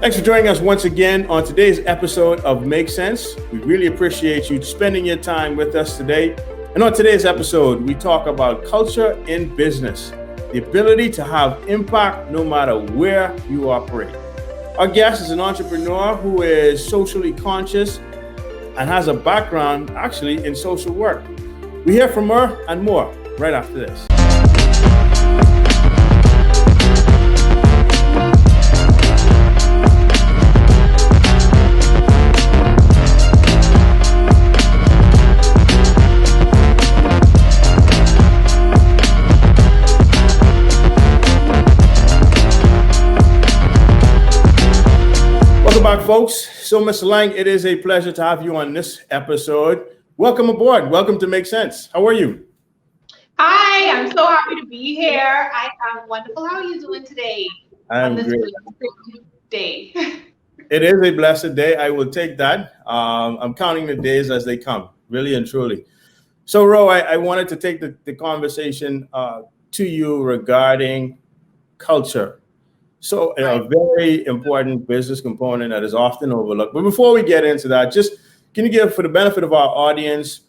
Thanks for joining us once again on today's episode of Make Sense. We really appreciate you spending your time with us today. And on today's episode, we talk about culture in business, the ability to have impact no matter where you operate. Our guest is an entrepreneur who is socially conscious and has a background actually in social work. We hear from her and more right after this. Welcome back, folks. So, Mr. Laing, it is a pleasure to have you on this episode. Welcome aboard. Welcome to Make Sense. How are you? Hi, I'm so happy to be here. I am wonderful. How are you doing today? I'm great. Day. It is a blessed day. I will take that. I'm counting the days as they come, really and truly. So, Ro, I wanted to take the conversation to you regarding culture. So a very important business component that is often overlooked. But before we get into that, just can you give, for the benefit of our audience,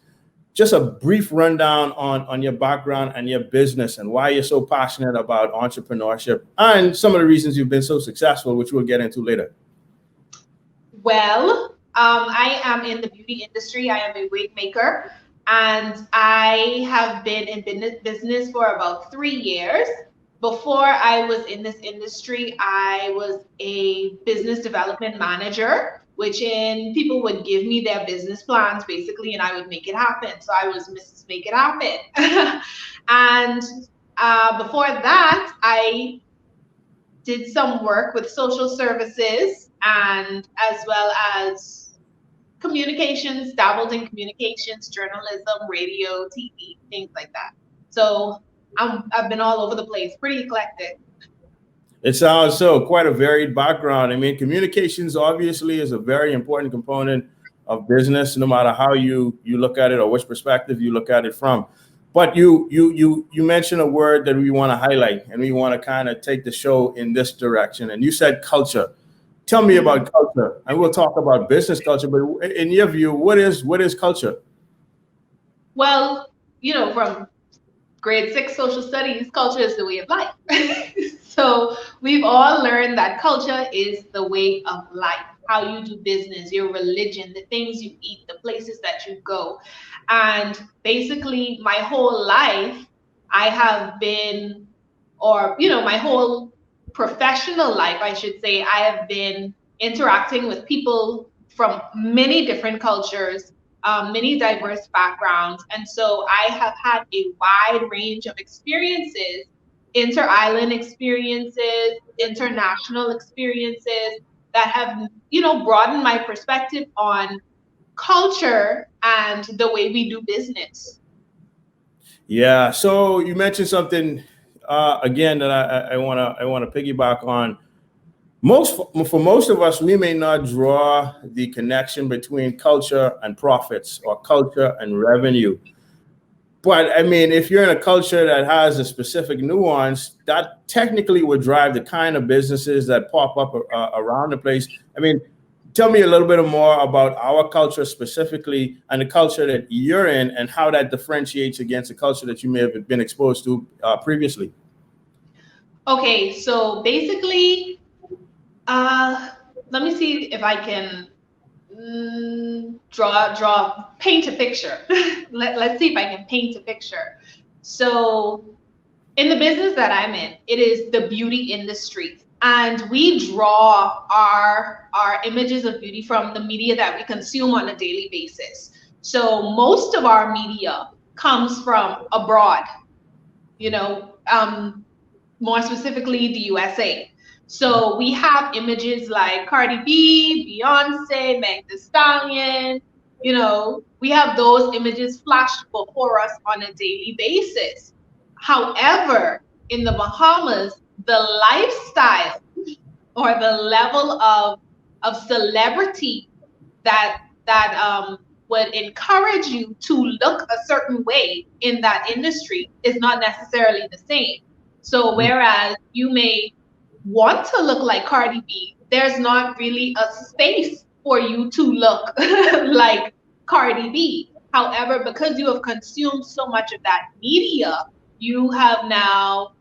just a brief rundown on your background and your business and why you're so passionate about entrepreneurship and some of the reasons you've been so successful, which we'll get into later. Well, I am in the beauty industry. I am a wig maker, and I have been in business for about 3 years. Before I was in this industry, I was a business development manager, which people would give me their business plans basically, and I would make it happen. So I was Mrs. Make It Happen. And before that, I did some work with social services and as well as communications, dabbled in communications, journalism, radio, TV, things like that. So I've been all over the place, pretty eclectic. It sounds so, quite a varied background. I mean, communications obviously is a very important component of business, no matter how you look at it or which perspective you look at it from. But you mentioned a word that we want to highlight, and we want to kind of take the show in this direction. And you said culture. Tell me about culture, and we'll talk about business culture. But in your view, what is culture? Well, from grade 6 social studies, culture is the way of life. So we've all learned that culture is the way of life, how you do business, your religion, the things you eat, the places that you go. And basically my whole life, I have been, my whole professional life, I should say, I have been interacting with people from many different cultures, many diverse backgrounds. And so I have had a wide range of experiences, inter-island experiences, international experiences that have, broadened my perspective on culture and the way we do business. Yeah. So you mentioned something again that I want to piggyback on. For most of us, we may not draw the connection between culture and profits or culture and revenue. But I mean, if you're in a culture that has a specific nuance, that technically would drive the kind of businesses that pop up around the place. I mean, tell me a little bit more about our culture specifically and the culture that you're in and how that differentiates against the culture that you may have been exposed to previously. Okay, so basically, let me see if I can paint a picture. Let's see if I can paint a picture. So in the business that I'm in, it is the beauty industry. And we draw our images of beauty from the media that we consume on a daily basis. So most of our media comes from abroad, more specifically the USA. So we have images like Cardi B, Beyonce, Meg Thee Stallion, we have those images flashed before us on a daily basis. However, in the Bahamas, the lifestyle or the level of celebrity that would encourage you to look a certain way in that industry is not necessarily the same. So whereas you may want to look like Cardi B, there's not really a space for you to look like Cardi B. However, because you have consumed so much of that media, you have now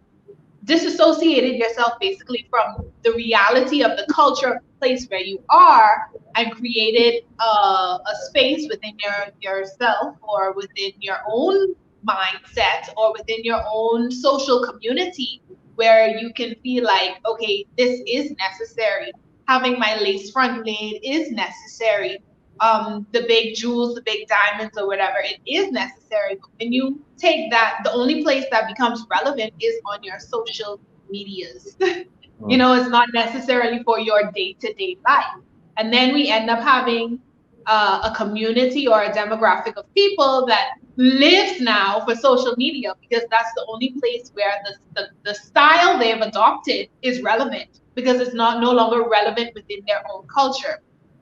disassociated yourself basically from the reality of the culture of the place where you are, and created a space within yourself, or within your own mindset, or within your own social community, where you can feel like, okay, this is necessary. Having my lace front laid is necessary. The big jewels, the big diamonds, or whatever, it is necessary. But when you take that, the only place that becomes relevant is on your social medias. You know, it's not necessarily for your day-to-day life. And then we end up having a community or a demographic of people that lives now for social media, because that's the only place where the style they've adopted is relevant, because it's no longer relevant within their own culture.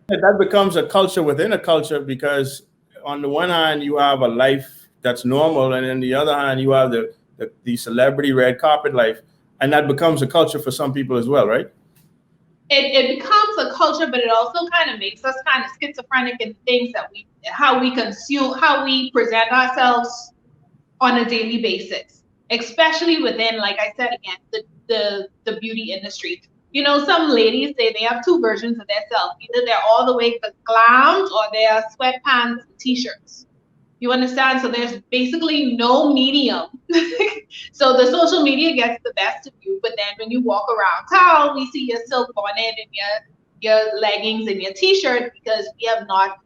That becomes a culture within a culture, because on the one hand you have a life that's normal, and on the other hand you have the celebrity red carpet life, and that becomes a culture for some people as well, right? It becomes a culture, but it also kind of makes us kind of schizophrenic in things that how we consume, how we present ourselves on a daily basis, especially within, like I said again, the beauty industry. You know, some ladies say they have two versions of themselves. Either they're all the way glammed, or they are sweatpants and t-shirts. You understand? So there's basically no medium. So the social media gets the best of you, but then when you walk around town, we see your silk bonnet and your leggings and your t-shirt, because we have not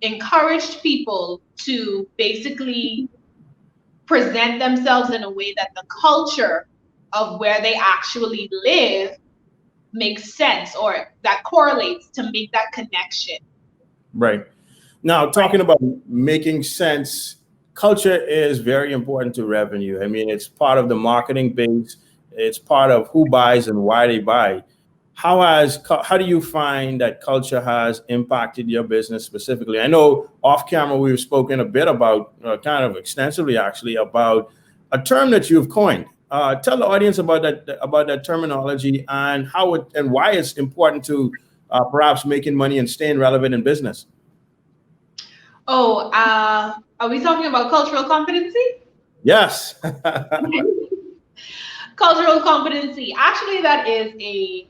encouraged people to basically present themselves in a way that the culture of where they actually live makes sense, or that correlates, to make that connection. Right. Now, talking about making sense, culture is very important to revenue. I mean, it's part of the marketing base. It's part of who buys and why they buy. How do you find that culture has impacted your business specifically? I know off camera we've spoken a bit about, kind of extensively actually, about a term that you've coined. Tell the audience about that terminology, and how it and why it's important to perhaps making money and staying relevant in business. Oh, are we talking about cultural competency? Yes. Cultural competency. Actually, that is a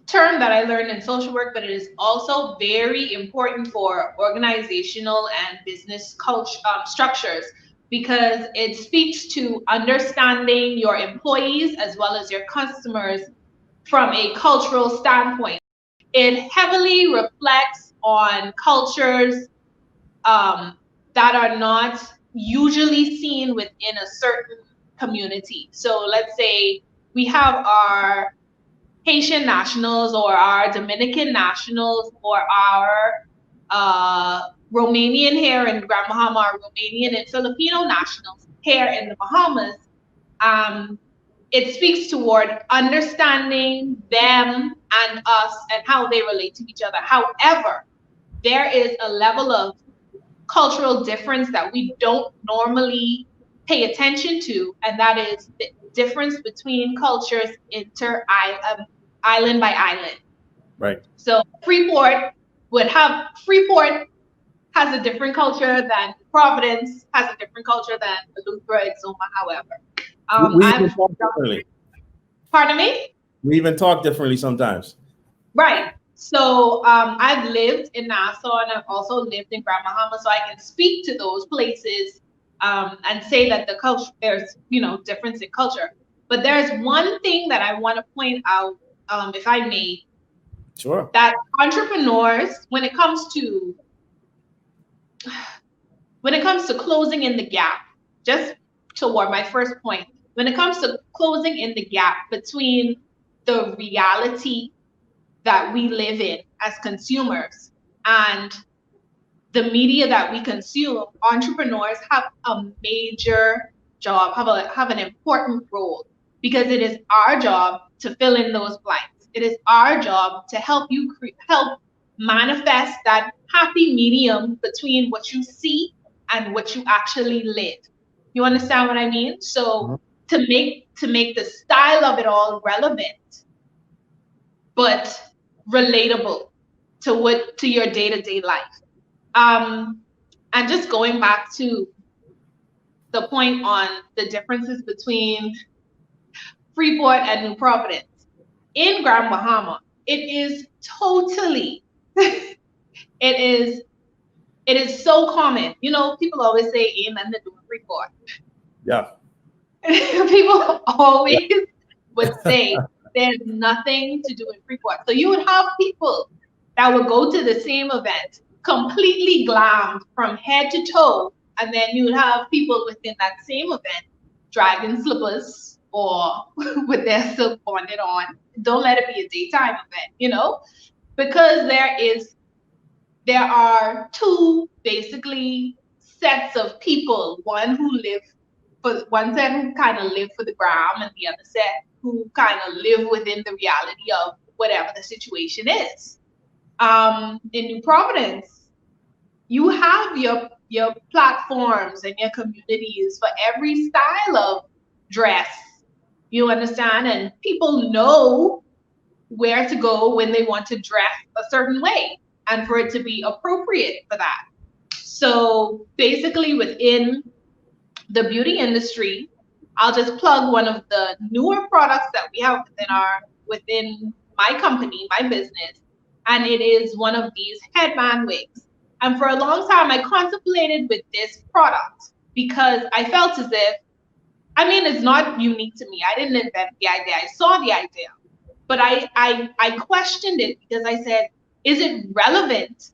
term that I learned in social work, but it is also very important for organizational and business culture structures, because it speaks to understanding your employees as well as your customers from a cultural standpoint. It heavily reflects on cultures that are not usually seen within a certain community. So let's say we have our Haitian nationals, or our Dominican nationals, or our Romanian here in Grand Bahama, our Romanian and Filipino nationals here in the Bahamas. It speaks toward understanding them and us and how they relate to each other. However, there is a level of cultural difference that we don't normally pay attention to, and that is the difference between cultures island by island. Right. So Freeport has a different culture than Providence, has a different culture than Eleuthera, Exuma, however. We even talk differently. Pardon me? We even talk differently sometimes. Right. So I've lived in Nassau, and I've also lived in Grand Bahama, so I can speak to those places and say that the culture, there's difference in culture. But there's one thing that I want to point out, if I may. Sure. That entrepreneurs, when it comes to closing in the gap, just toward my first point, when it comes to closing in the gap between the reality that we live in as consumers and the media that we consume, entrepreneurs have a major job, have an important role, because it is our job to fill in those blanks. It is our job to help you help manifest that happy medium between what you see and what you actually live. You understand what I mean? So to make the style of it all relevant, but relatable to your day-to-day life. And just going back to the point on the differences between Freeport and New Providence. In Grand Bahama, it is totally, it is so common. You know, people always say, ain't nothing to do in Freeport. Yeah. People always would say there's nothing to do in Freeport. So you would have people that would go to the same event, completely glammed from head to toe, and then you would have people within that same event dragging slippers or with their silk bonnet on. Don't let it be a daytime event, you know, because there are two basically sets of people, one set who kind of live for the gram, and the other set who kind of live within the reality of whatever the situation is. In New Providence, you have your platforms and your communities for every style of dress. You understand? And people know where to go when they want to dress a certain way and for it to be appropriate for that. So basically within the beauty industry, I'll just plug one of the newer products that we have within my company, my business, and it is one of these headband wigs. And for a long time, I contemplated with this product because I felt as if, I mean, it's not unique to me. I didn't invent the idea. I saw the idea, but I questioned it because I said, is it relevant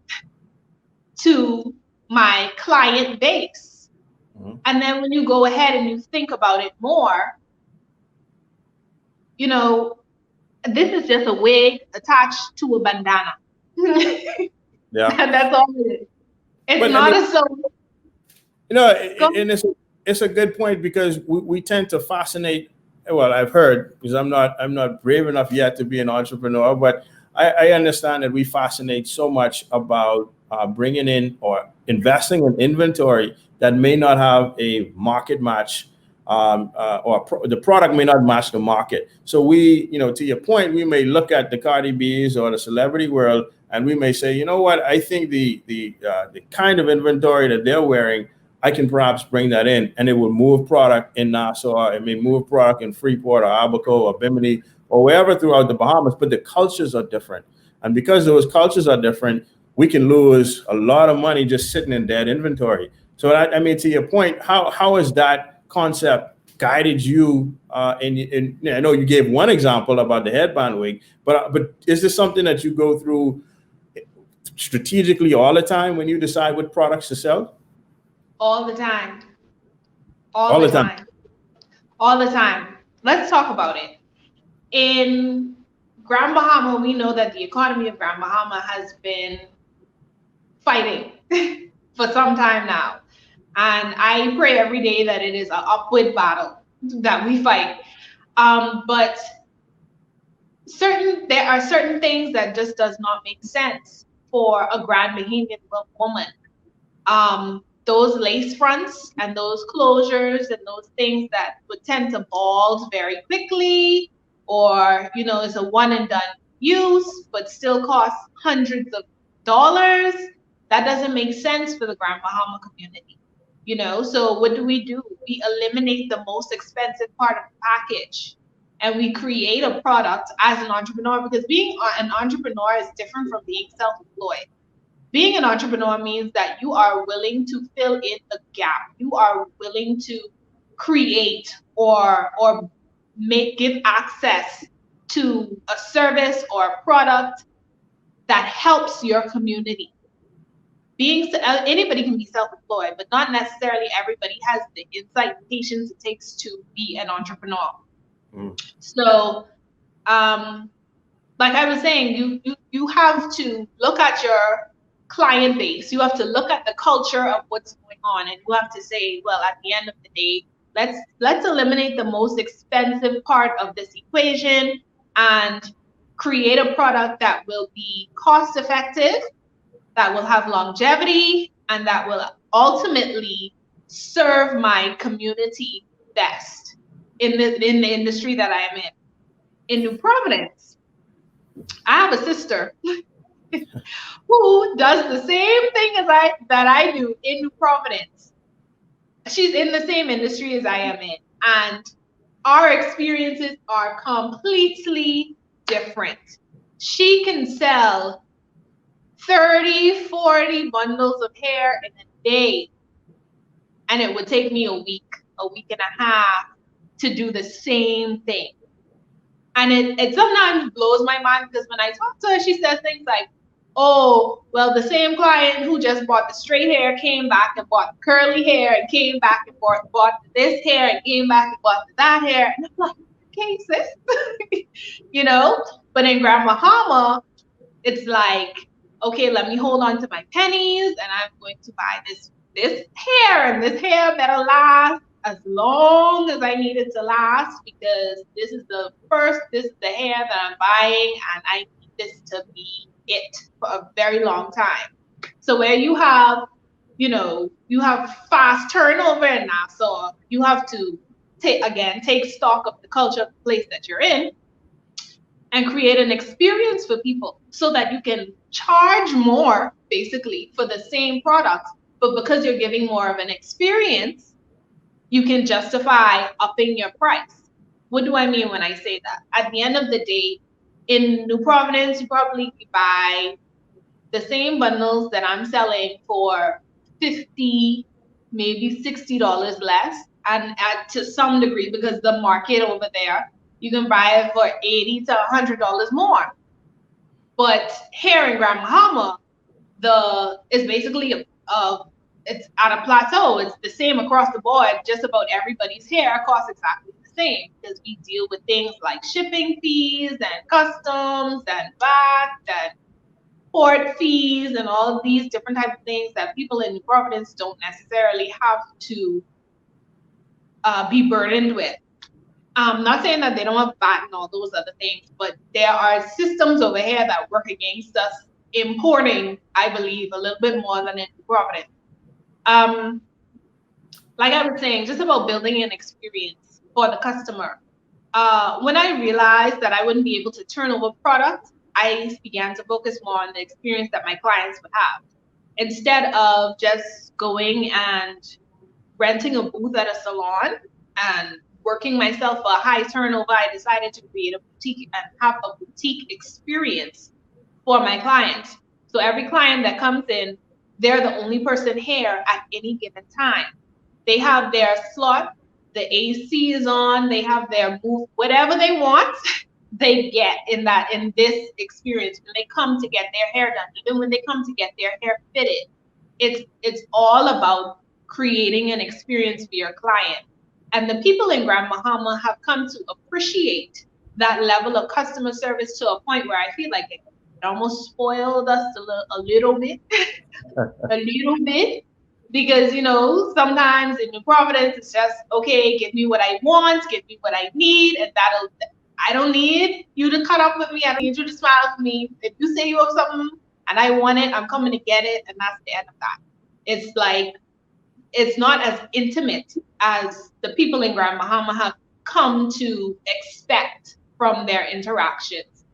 to my client base? Mm-hmm. And then when you go ahead and you think about it more, you know, this is just a wig attached to a bandana. Yeah. And that's all it is. It's not a sew. You know, and it's a good point because we tend to fascinate. Well, I've heard, because I'm not brave enough yet to be an entrepreneur, but I understand that we fascinate so much about bringing in or investing in inventory that may not have a market match, the product may not match the market. So we, you know, to your point, we may look at the Cardi B's or the celebrity world, and we may say, you know what, I think the kind of inventory that they're wearing, I can perhaps bring that in, and it will move product in Nassau, it may move product in Freeport or Abaco or Bimini or wherever throughout the Bahamas, but the cultures are different. And because those cultures are different, we can lose a lot of money just sitting in dead inventory. So I mean, to your point, how has that concept guided you? And I know you gave one example about the headband wig, but is this something that you go through strategically all the time when you decide what products to sell? All the time. All the time. All the time. Let's talk about it. In Grand Bahama, we know that the economy of Grand Bahama has been fighting for some time now. And I pray every day that it is an upward battle that we fight. But there are certain things that just does not make sense for a Grand Bahamian woman. Those lace fronts and those closures and those things that would tend to bald very quickly, or, you know, it's a one and done use, but still costs hundreds of dollars. That doesn't make sense for the Grand Bahama community, you know? So what do? We eliminate the most expensive part of the package, and we create a product as an entrepreneur, because being an entrepreneur is different from being self-employed. Being an entrepreneur means that you are willing to fill in the gap. You are willing to create or give access to a service or a product that helps your community. Anybody can be self-employed, but not necessarily everybody has the insight and patience it takes to be an entrepreneur. So, like I was saying, you have to look at your client base. You have to look at the culture of what's going on, and you have to say, well, at the end of the day, let's eliminate the most expensive part of this equation and create a product that will be cost effective, that will have longevity, and that will ultimately serve my community best in the industry that I am in New Providence. I have a sister who does the same thing that I do in New Providence. She's in the same industry as I am in, and our experiences are completely different. She can sell 30, 40 bundles of hair in a day, and it would take me a week and a half to do the same thing. And it sometimes blows my mind because when I talk to her, she says things like, oh, well, the same client who just bought the straight hair came back and bought the curly hair and came back and bought this hair and came back and bought that hair. And I'm like, okay, sis, you know? But in Grand Bahama, it's like, okay, let me hold on to my pennies and I'm going to buy this hair, and this hair better last as long as I need it to last, because this is the hair that I'm buying and I need this to be it for a very long time. So where you have, you have fast turnover in Nassau, you have to take stock of the culture of the place that you're in and create an experience for people so that you can charge more basically for the same product, but because you're giving more of an experience, you can justify upping your price. What do I mean when I say that? At the end of the day, in New Providence, you probably buy the same bundles that I'm selling for $50, maybe $60 less, and to some degree, because the market over there, you can buy it for $80 to $100 more. But here in Grand Bahama, it's basically it's at a plateau. It's the same across the board. Just about everybody's hair costs exactly the same, because we deal with things like shipping fees and customs and VAT and port fees and all of these different types of things that people in New Providence don't necessarily have to be burdened with. I'm not saying that they don't have VAT and all those other things, but there are systems over here that work against us importing, I believe, a little bit more than in New Providence. Like I was saying, just about building an experience for the customer. When I realized that I wouldn't be able to turn over product, I began to focus more on the experience that my clients would have. Instead of just going and renting a booth at a salon and working myself a high turnover, I decided to create a boutique and have a boutique experience for my clients. So every client that comes in, they're the only person here at any given time. They have their slot, the AC is on, they have their booth, whatever they want, they get in this experience when they come to get their hair done, even when they come to get their hair fitted. It's all about creating an experience for your client. And the people in Grand Bahama have come to appreciate that level of customer service to a point where I feel like it almost spoiled us a little bit, a little bit. Because, sometimes in New Providence, it's just, okay, give me what I want, give me what I need, and I don't need you to cut up with me. I don't need you to smile with me. If you say you have something and I want it, I'm coming to get it, and that's the end of that. It's like, it's not as intimate as the people in Grand Bahama have come to expect from their interactions.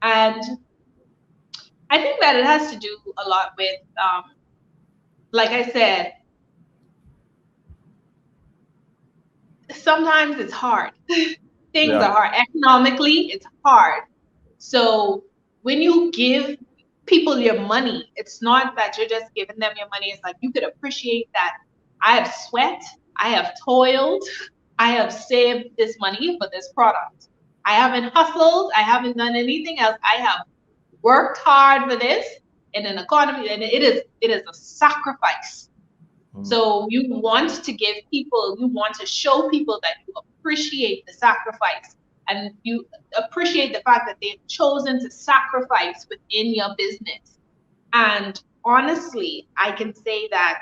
And I think that it has to do a lot with, like I said, sometimes it's hard. Things are hard. Economically, it's hard. So when you give people your money, it's not that you're just giving them your money. It's like you could appreciate that I have sweat, I have toiled, I have saved this money for this product. I haven't hustled, I haven't done anything else. I have worked hard for this in an economy, and it is a sacrifice. So you want to give people, you want to show people that you appreciate the sacrifice, and you appreciate the fact that they've chosen to sacrifice within your business. And honestly, I can say that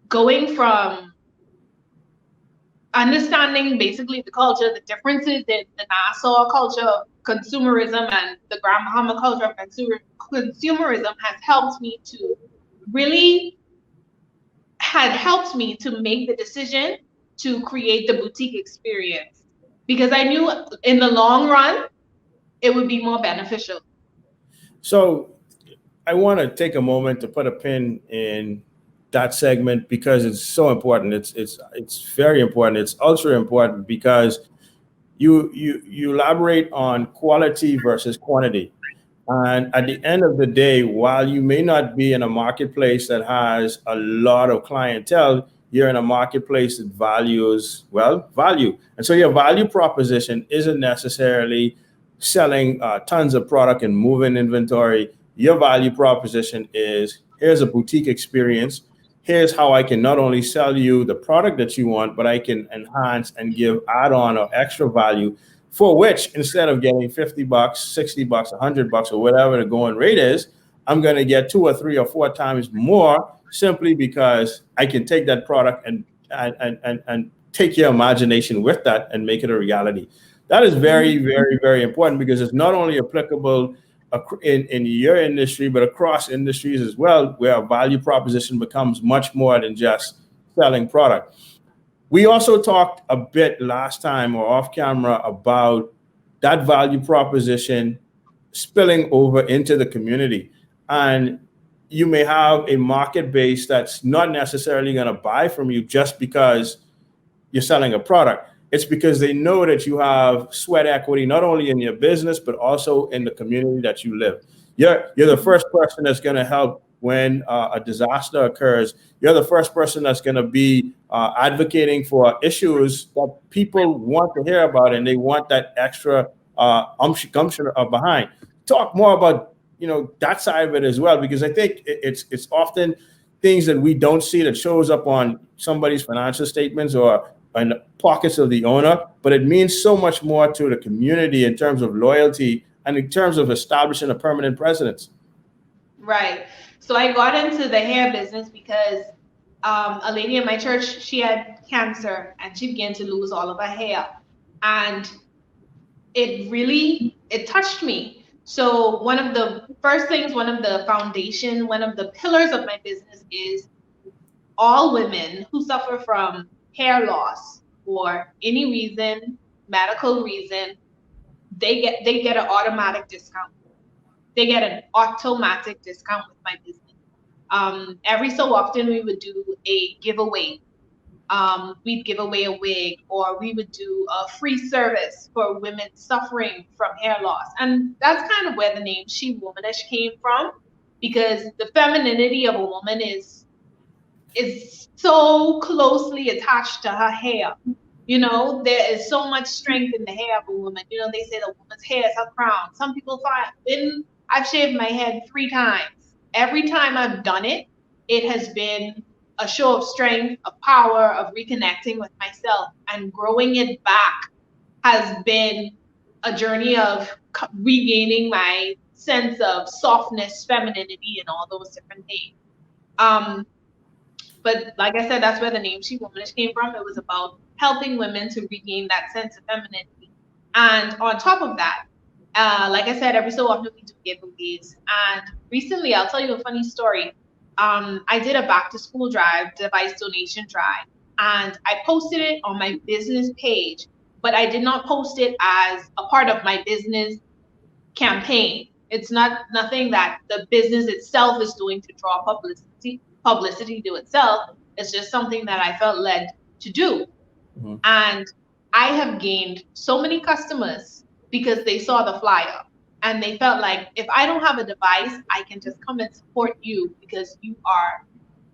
going from understanding basically the culture, the differences in the Nassau culture of consumerism and the Grand Bahama culture of consumerism helped me to make the decision to create the boutique experience, because I knew in the long run, it would be more beneficial. So I want to take a moment to put a pin in that segment because it's so important. It's very important. It's ultra important because you elaborate on quality versus quantity. And at the end of the day, while you may not be in a marketplace that has a lot of clientele, you're in a marketplace that values, well, value. And so your value proposition isn't necessarily selling tons of product and moving inventory. Your value proposition is here's a boutique experience. Here's how I can not only sell you the product that you want, but I can enhance and give add on or extra value for which instead of getting 50 bucks, 60 bucks, 100 bucks, or whatever the going rate is, I'm going to get 2 or 3 or 4 times more simply because I can take that product and take your imagination with that and make it a reality. That is very, very, very important because it's not only applicable in your industry, but across industries as well, where a value proposition becomes much more than just selling product. We also talked a bit last time or off camera about that value proposition spilling over into the community. And you may have a market base that's not necessarily going to buy from you just because you're selling a product. It's because they know that you have sweat equity, not only in your business, but also in the community that you live. You're the first person that's going to help when a disaster occurs. You're the first person that's going to be advocating for issues that people want to hear about, and they want that extra gumption behind. Talk more about that side of it as well, because I think it's often things that we don't see that shows up on somebody's financial statements or in the pockets of the owner, but it means so much more to the community in terms of loyalty and in terms of establishing a permanent presence. Right. So I got into the hair business because a lady in my church, she had cancer and she began to lose all of her hair. And it touched me. So one of the first things, one of the foundation, one of the pillars of my business is all women who suffer from hair loss for any reason, medical reason, they get an automatic discount. They get an automatic discount with my business. Every so often we would do a giveaway. We'd give away a wig, or we would do a free service for women suffering from hair loss. And that's kind of where the name She Womanish came from, because the femininity of a woman is so closely attached to her hair. There is so much strength in the hair of a woman. They say the woman's hair is her crown. Some people find when I've shaved my head 3 times. Every time I've done it, it has been a show of strength, of power, of reconnecting with myself, and growing it back has been a journey of regaining my sense of softness, femininity, and all those different things. But like I said, that's where the name She Womanish came from. It was about helping women to regain that sense of femininity. And on top of that, like I said, every so often we do giveaways. And recently, I'll tell you a funny story. I did a back to school drive, device donation drive, and I posted it on my business page, but I did not post it as a part of my business campaign. It's nothing that the business itself is doing to draw publicity to itself. It's just something that I felt led to do. Mm-hmm. And I have gained so many customers because they saw the flyer and they felt like, if I don't have a device, I can just come and support you because you are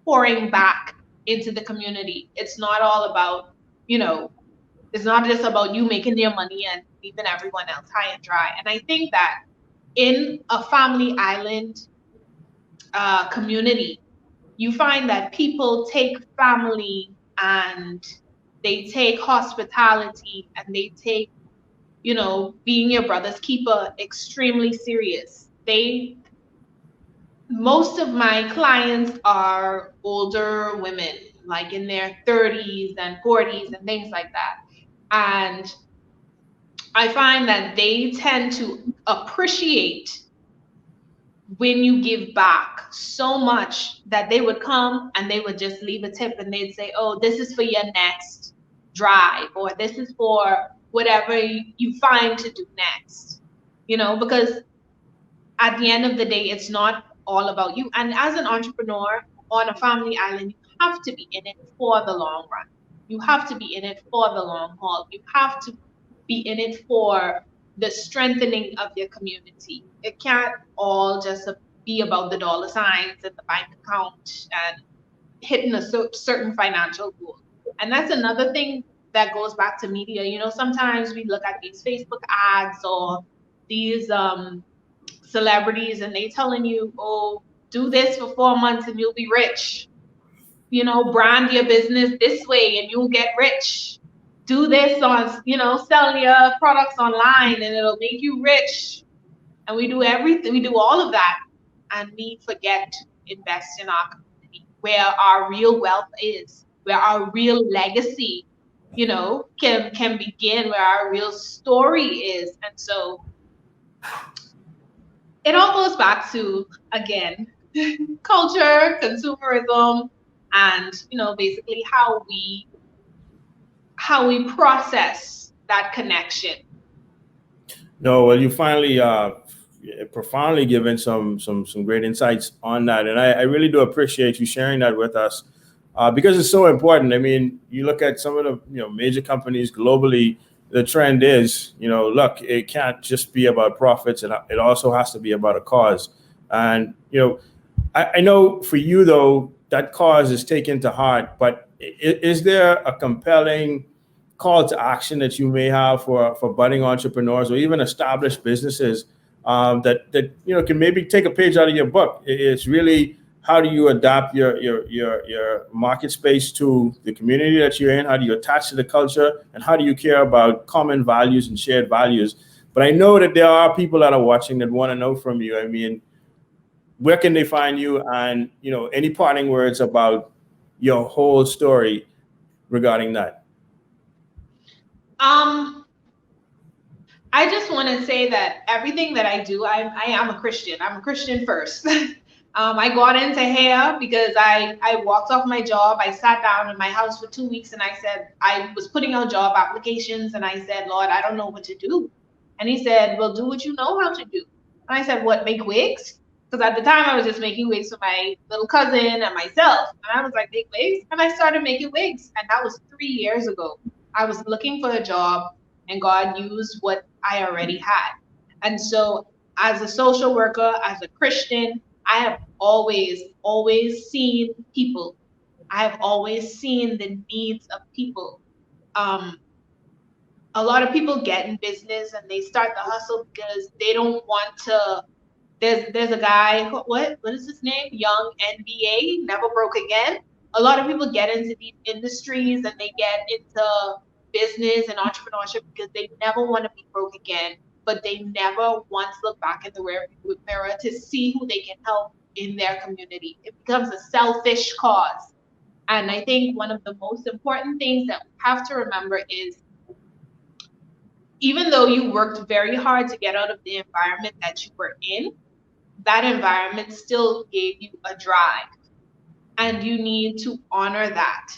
pouring back into the community. It's not all about, it's not just about you making your money and leaving everyone else high and dry. And I think that in a family island community, you find that people take family and they take hospitality and they take, being your brother's keeper extremely serious. Most of my clients are older women, like in their 30s and 40s and things like that. And I find that they tend to appreciate when you give back so much that they would come and they would just leave a tip and they'd say, oh, this is for your next drive, or this is for whatever you find to do next. because at the end of the day, it's not all about you. And as an entrepreneur on a family island, you have to be in it for the long run. You have to be in it for the long haul. You have to be in it for the strengthening of your community. It can't all just be about the dollar signs and the bank account and hitting a certain financial goal. And that's another thing that goes back to media. Sometimes we look at these Facebook ads or these celebrities and they telling you, oh, do this for 4 months and you'll be rich. Brand your business this way and you'll get rich. Do this on, sell your products online and it'll make you rich. And we do everything, we do all of that. And we forget to invest in our community where our real wealth is, where our real legacy, can begin, where our real story is. And so it all goes back to, again, culture, consumerism, and basically how we process that connection. No, well, you finally profoundly given some great insights on that, and I really do appreciate you sharing that with us because it's so important. I mean, you look at some of the major companies globally. The trend is, look, it can't just be about profits, and it also has to be about a cause. And I know for you though, that cause is taken to heart. But is there a compelling call to action that you may have for budding entrepreneurs or even established businesses that can maybe take a page out of your book? It's really, how do you adapt your market space to the community that you're in? How do you attach to the culture? And how do you care about common values and shared values? But I know that there are people that are watching that want to know from you. I mean, where can they find you? And, any parting words about your whole story regarding that? I just want to say that everything that I do, I am a Christian. I'm a Christian first. I got into hair because I walked off my job. I sat down in my house for 2 weeks and I was putting out job applications and I said, Lord, I don't know what to do. And he said, well, do what you know how to do. And I said, what, make wigs? Because at the time I was just making wigs for my little cousin and myself. And I was like, make wigs? And I started making wigs. And that was 3 years ago. I was looking for a job and God used what I already had. And so as a social worker, as a Christian, I have always seen people. I have always seen the needs of people. A lot of people get in business and they start the hustle because they don't want to. There's a guy, what is his name? Young NBA, never broke again. A lot of people get into these industries and they get into business and entrepreneurship because they never want to be broke again, but they never once look back in the rearview mirror to see who they can help in their community. It becomes a selfish cause. And I think one of the most important things that we have to remember is, even though you worked very hard to get out of the environment that you were in, that environment still gave you a drive. And you need to honor that.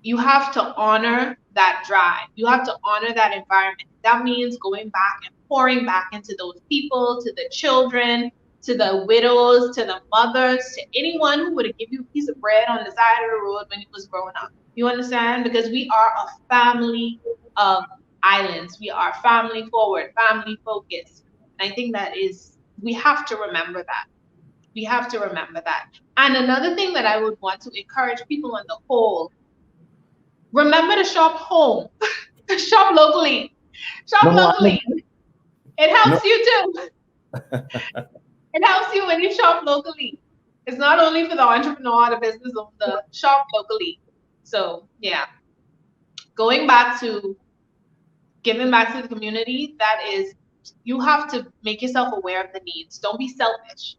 You have to honor that drive. You have to honor that environment. That means going back and pouring back into those people, to the children, to the widows, to the mothers, to anyone who would have given you a piece of bread on the side of the road when you was growing up. You understand? Because we are a family of islands. We are family forward, family focused. And I think we have to remember that. We have to remember that. And another thing that I would want to encourage people on the whole, remember to shop home. Shop locally. Shop locally. It helps you too. It helps you when you shop locally. It's not only for the entrepreneur, the business owner, shop locally. So yeah, going back to giving back to the community, that is, you have to make yourself aware of the needs. Don't be selfish.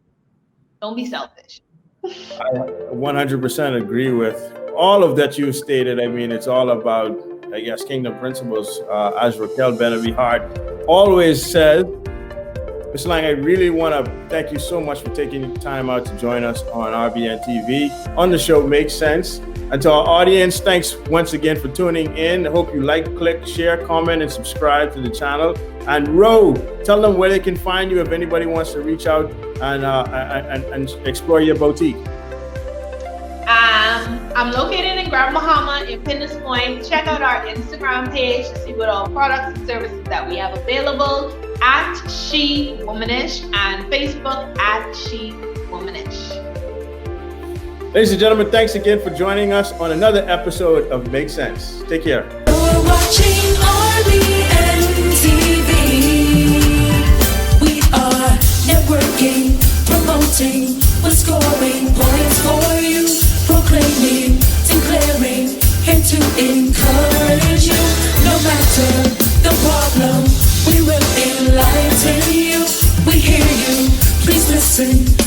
Don't be selfish. I 100% agree with all of that you stated. I mean, it's all about, I guess, kingdom principles. As Raquel Benavi Hart always says, Ms. Laing, I really want to thank you so much for taking time out to join us on RBNTV on the show Make Sense. And to our audience, thanks once again for tuning in. I hope you like, click, share, comment, and subscribe to the channel. And Ro, tell them where they can find you if anybody wants to reach out and explore your boutique. I'm located in Grand Bahama in Pinnis Point. Check out our Instagram page to see what all products and services that we have available at She Womanish, and Facebook at She Womanish. Ladies and gentlemen, thanks again for joining us on another episode of Make Sense. Take care. You're watching RBNTV. We are networking, promoting, we're scoring points for you, proclaiming, declaring, here to encourage you. No matter the problem, we will enlighten you. We hear you, please listen.